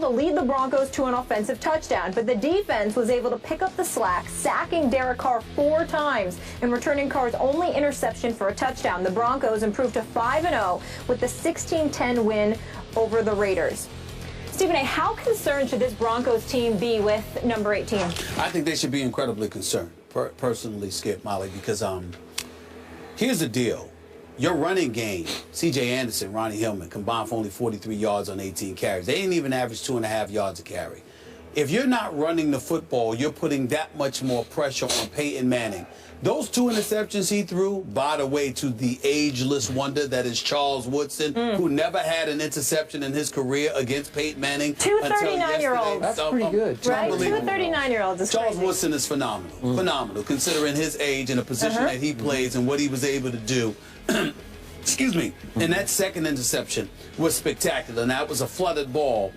to lead the Broncos to an offensive touchdown, but the defense was able to pick up the slack, sacking Derek Carr 4 times and returning Carr's only interception for a touchdown. The Broncos improved to 5-0 with the 16-10 win over the Raiders. Stephen A., how concerned should this Broncos team be with number 18? I think they should be incredibly concerned, personally, Skip, Molly, because here's the deal. Your running game, C.J. Anderson, Ronnie Hillman, combined for only 43 yards on 18 carries. They didn't even average 2.5 yards a carry. If you're not running the football, you're putting that much more pressure on Peyton Manning. Those 2 interceptions he threw, by the way, to the ageless wonder that is Charles Woodson, who never had an interception in his career against Peyton Manning. 2 39-year-olds. That's pretty good. Right? 2 39-year-olds is Charles crazy. Woodson is phenomenal. Phenomenal, considering his age and the position that he plays and what he was able to do. Excuse me. And that second interception was spectacular. And that was a flooded ball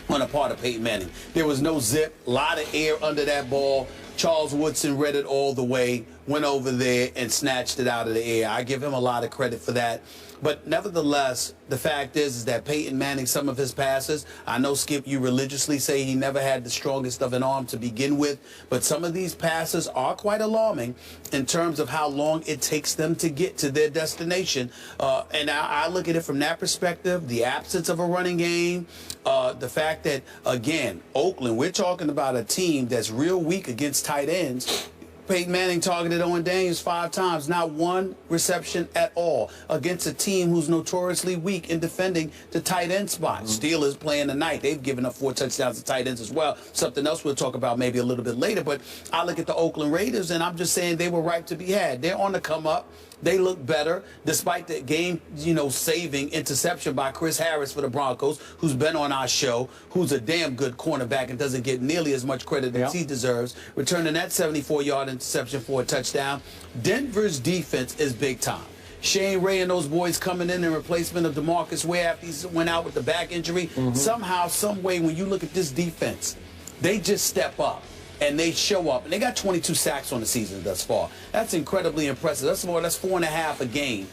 on the part of Peyton Manning. There was no zip, a lot of air under that ball. Charles Woodson read it all the way, went over there and snatched it out of the air. I give him a lot of credit for that. But nevertheless, the fact is that Peyton Manning, some of his passes, I know, Skip, you religiously say he never had the strongest of an arm to begin with, but some of these passes are quite alarming in terms of how long it takes them to get to their destination. And I look at it from that perspective, the absence of a running game, the fact that, again, Oakland, we're talking about a team that's real weak against tight ends. Peyton Manning targeted Owen Daniels 5 times, not 1 reception at all, against a team who's notoriously weak in defending the tight end spot. Steelers playing tonight. They've given up 4 touchdowns to tight ends as well. Something else we'll talk about maybe a little bit later. But I look at the Oakland Raiders, and I'm just saying they were ripe to be had. They're on the come up. They look better, despite the game, saving interception by Chris Harris for the Broncos, who's been on our show, who's a damn good cornerback and doesn't get nearly as much credit as he deserves, returning that 74-yard interception for a touchdown. Denver's defense is big time. Shane Ray and those boys coming in replacement of DeMarcus Ware after he went out with the back injury. Somehow, some way, when you look at this defense, they just step up. And they show up, and they got 22 sacks on the season thus far. That's incredibly impressive. That's 4.5 a game,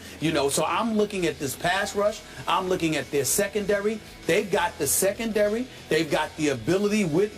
So I'm looking at this pass rush. I'm looking at their secondary. They've got the secondary. They've got the ability with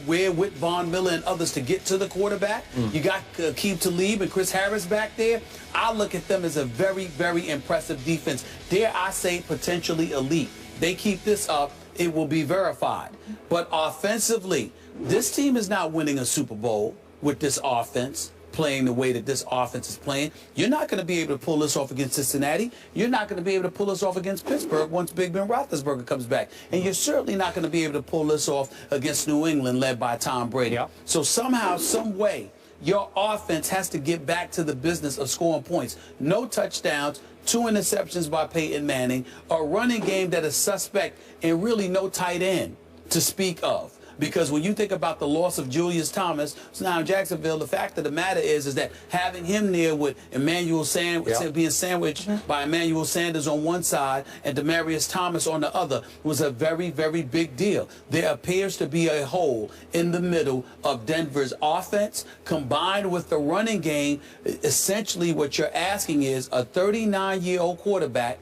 Von Miller and others to get to the quarterback. You got Aqib Talib and Chris Harris back there. I look at them as a very, very impressive defense. Dare I say potentially elite. They keep this up, it will be verified. But offensively, this team is not winning a Super Bowl with this offense, playing the way that this offense is playing. You're not going to be able to pull this off against Cincinnati. You're not going to be able to pull this off against Pittsburgh once Big Ben Roethlisberger comes back. And you're certainly not going to be able to pull this off against New England, led by Tom Brady. Yep. So somehow, some way, your offense has to get back to the business of scoring points. No touchdowns, 2 interceptions by Peyton Manning, a running game that is suspect, and really no tight end to speak of. Because when you think about the loss of Julius Thomas, now in Jacksonville, the fact of the matter is that having him there with Emmanuel Sanders, being sandwiched by Emmanuel Sanders on one side and Demaryius Thomas on the other was a very, very big deal. There appears to be a hole in the middle of Denver's offense combined with the running game. Essentially what you're asking is a 39-year-old quarterback,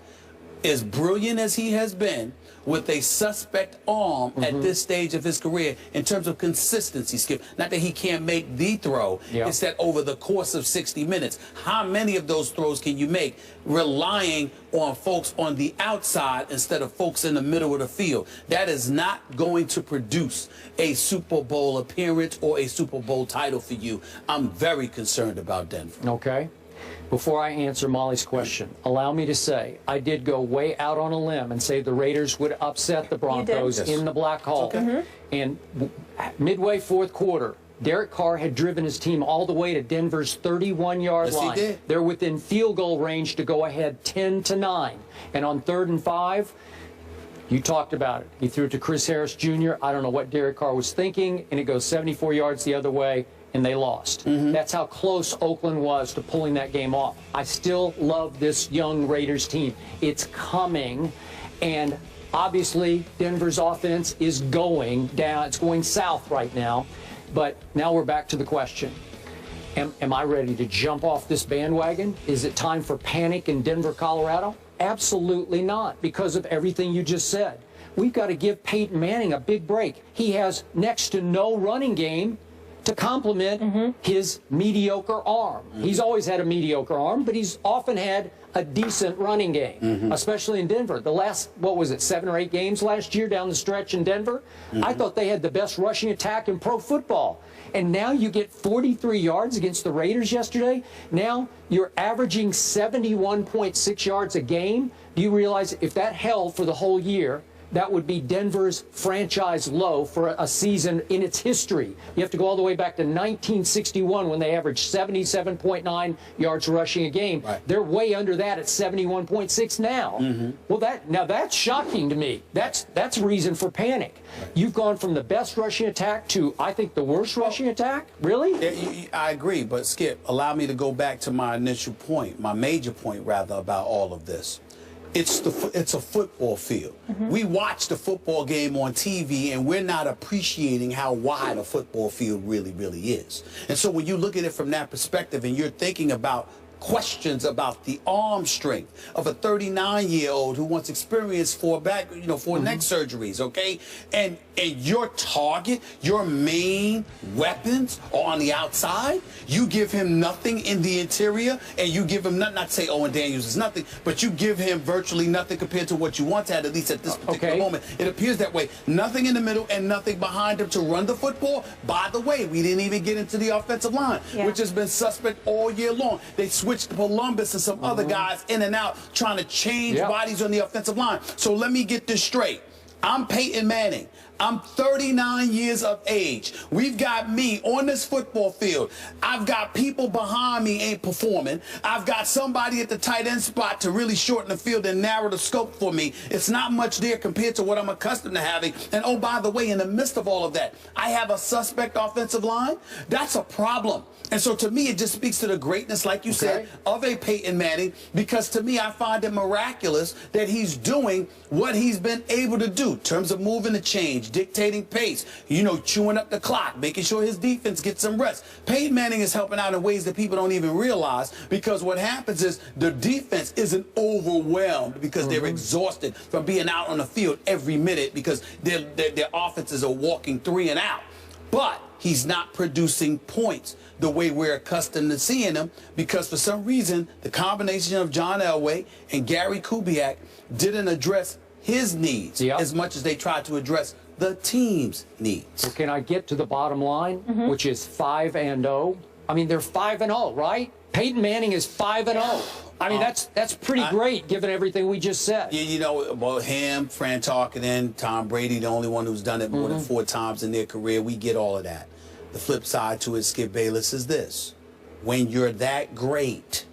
as brilliant as he has been, with a suspect arm at this stage of his career in terms of consistency, Skip. Not that he can't make the throw. It's that over the course of 60 minutes, how many of those throws can you make relying on folks on the outside instead of folks in the middle of the field? That is not going to produce a Super Bowl appearance or a Super Bowl title for you. I'm very concerned about Denver. Okay. Before I answer Molly's question, allow me to say I did go way out on a limb and say the Raiders would upset the Broncos in the Black Hole. And midway 4th quarter, Derek Carr had driven his team all the way to Denver's 31-yard line. He did. They're within field goal range to go ahead 10-9. And on 3rd and 5, you talked about it. He threw it to Chris Harris Jr. I don't know what Derek Carr was thinking, and it goes 74 yards the other way, and they lost. That's how close Oakland was to pulling that game off. I still love this young Raiders team. It's coming, and obviously Denver's offense is going down. It's going south right now. But now we're back to the question. Am I ready to jump off this bandwagon? Is it time for panic in Denver, Colorado? Absolutely not, because of everything you just said. we've got to give Peyton Manning a big break. He has next to no running game to complement his mediocre arm. He's always had a mediocre arm, but he's often had a decent running game, especially in Denver. The last, what was it, 7 or 8 games last year down the stretch in Denver? I thought they had the best rushing attack in pro football. And now you get 43 yards against the Raiders yesterday. Now you're averaging 71.6 yards a game. Do you realize if that held for the whole year, that would be Denver's franchise low for a season in its history? You have to go all the way back to 1961 when they averaged 77.9 yards rushing a game. Right. They're way under that at 71.6 now. Well, that's shocking to me. That's reason for panic. Right. You've gone from the best rushing attack to, I think, the worst rushing attack? Really? Yeah, I agree, but Skip, allow me to go back to my initial point, my major point, rather, about all of this. It's a football field. We watch the football game on TV, and we're not appreciating how wide a football field really, really is. And so when you look at it from that perspective and you're thinking about questions about the arm strength of a 39-year-old who wants experience for neck surgeries, okay? And your target, your main weapons are on the outside. You give him nothing in the interior, and you give him not to say Owen Daniels is nothing, but you give him virtually nothing compared to what you once had, at least at this particular moment. It appears that way. Nothing in the middle and nothing behind him to run the football. By the way, we didn't even get into the offensive line, which has been suspect all year long. They switched Columbus and some other guys in and out trying to change bodies on the offensive line. So let me get this straight. I'm Peyton Manning. I'm 39 years of age. We've got me on this football field. I've got people behind me ain't performing. I've got somebody at the tight end spot to really shorten the field and narrow the scope for me. It's not much there compared to what I'm accustomed to having. And oh, by the way, in the midst of all of that, I have a suspect offensive line. That's a problem. And so to me, it just speaks to the greatness, like you said, of a Peyton Manning, because to me, I find it miraculous that he's doing what he's been able to do in terms of moving the change, dictating pace, chewing up the clock, making sure his defense gets some rest. Peyton Manning is helping out in ways that people don't even realize, because what happens is the defense isn't overwhelmed because they're exhausted from being out on the field every minute because their offenses are walking 3 and out. But he's not producing points the way we're accustomed to seeing him, because for some reason the combination of John Elway and Gary Kubiak didn't address his needs as much as they tried to address the team's needs. So can I get to the bottom line, which is 5-0? I mean, they're 5-0, right? Peyton Manning is 5-0. I mean, that's pretty great given everything we just said. Well, him, Fran Tarkenton, Tom Brady, the only one who's done it more than 4 times in their career. We get all of that. The flip side to it, Skip Bayless, is this. When you're that great,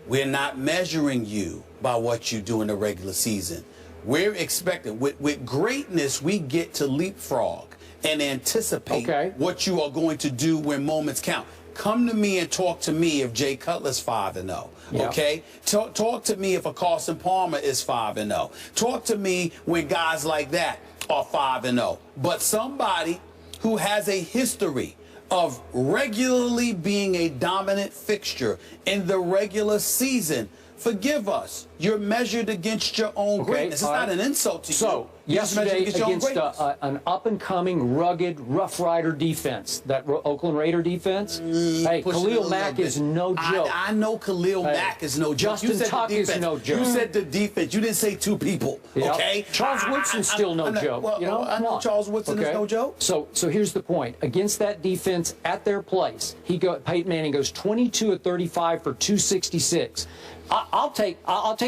we're not measuring you by what you do in the regular season. We're expecting, with greatness, we get to leapfrog and anticipate what you are going to do when moments count. Come to me and talk to me if Jay Cutler's 5-0, okay? Talk to me if a Carson Palmer is 5-0. Talk to me when guys like that are 5-0. But somebody who has a history of regularly being a dominant fixture in the regular season, forgive us. You're measured against your own greatness. It's not an insult to you. So, yesterday against an up-and-coming, rugged, Rough Rider defense, that Oakland Raider defense, hey, Khalil Mack is no joke. I know Khalil Mack is no joke. Justin Tuck is no joke. You said the defense. You didn't say 2 people, okay? Charles Woodson's still no joke. Well, I know Charles Woodson is no joke. So here's the point. Against that defense at their place, Peyton Manning goes 22 of 35 for 266. I'll take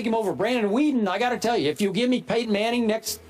him over Brandon Weeden. I got to tell you, if you give me Peyton Manning next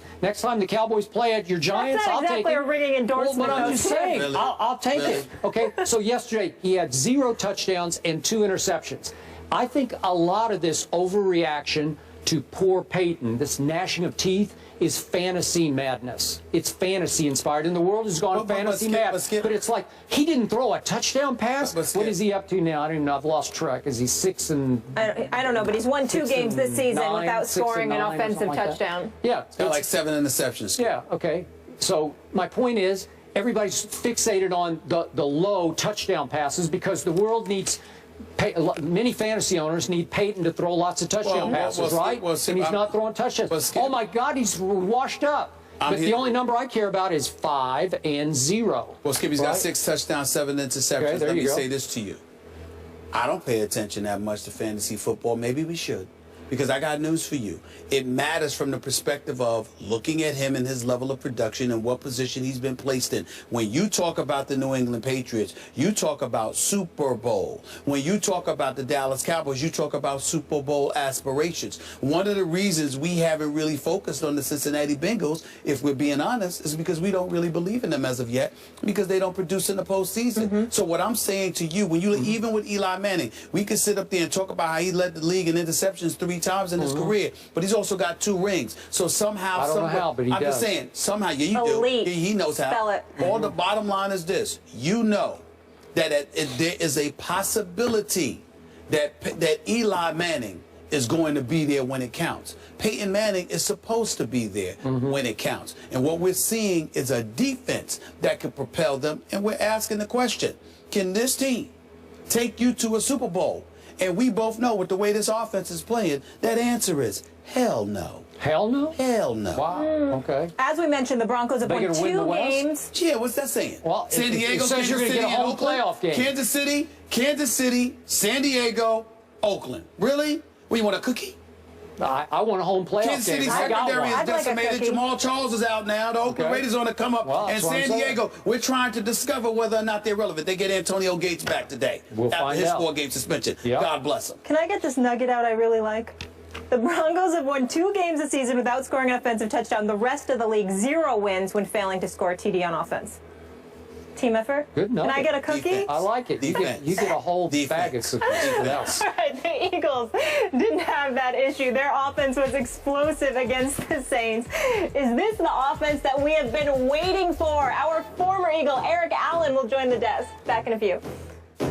time the Cowboys play at your Giants, I'll take it. That's not exactly a ringing endorsement. Well, but I'm just saying, really? I'll take it. Okay, so yesterday he had 0 touchdowns and 2 interceptions. I think a lot of this overreaction to poor Peyton, this gnashing of teeth, is fantasy madness. It's fantasy inspired, and the world has gone fantasy mad. But it's like, he didn't throw a touchdown pass. What is he up to now? I don't even know. I've lost track. Is he 6 and? I don't know, but he's won 2 games this season without scoring an offensive touchdown. Yeah, it's got like 7 interceptions. Yeah. Okay. So my point is, everybody's fixated on the low touchdown passes because the world needs Many fantasy owners need Peyton to throw lots of touchdown passes, right? And he's not throwing touchdowns. Oh, my God, he's washed up. But the only number I care about is 5 and 0. Well, Skippy's got 6 touchdowns, 7 interceptions. Okay, Let me say this to you. I don't pay attention that much to fantasy football. Maybe we should. Because I got news for you. It matters from the perspective of looking at him and his level of production and what position he's been placed in. When you talk about the New England Patriots, you talk about Super Bowl. When you talk about the Dallas Cowboys, you talk about Super Bowl aspirations. One of the reasons we haven't really focused on the Cincinnati Bengals, if we're being honest, is because we don't really believe in them as of yet, because they don't produce in the postseason. So what I'm saying to you, when you even with Eli Manning, we can sit up there and talk about how he led the league in interceptions 3 times in his career, but he's also got 2 rings. So somehow, I don't know how, but he I'm does. just saying, somehow, yeah, you Elite. do. He knows how. Spell it. All the bottom line is this: you know that there is a possibility that Eli Manning is going to be there when it counts. Peyton Manning is supposed to be there when it counts. And what we're seeing is a defense that can propel them. And we're asking the question: can this team take you to a Super Bowl? And we both know with the way this offense is playing, that answer is hell no. Hell no? Hell no. Wow. Okay. As we mentioned, the Broncos have won 2 games. Yeah, what's that saying? Well, San Diego, it says you're going to get a home playoff game. Kansas City, San Diego, Oakland. Really? What, you want a cookie? I want a home playoff Kansas City game. I got secondary one. is decimated. Jamal Charles is out now. The Oakland Raiders on the come up. Well, and San Diego, we're trying to discover whether or not they're relevant. They get Antonio Gates back today We'll after find his out. 4-game suspension. Yep. God bless him. Can I get this nugget out I really like? The Broncos have won 2 games this season without scoring an offensive touchdown. The rest of the league, 0 wins when failing to score a TD on offense. Team effort? Good nugget. Can I get a cookie? Defense. I like it. You get a whole bag of cookies. Yes. All right, the Eagles didn't have that issue. Their offense was explosive against the Saints. Is this the offense that we have been waiting for? Our former Eagle, Eric Allen, will join the desk. Back in a few.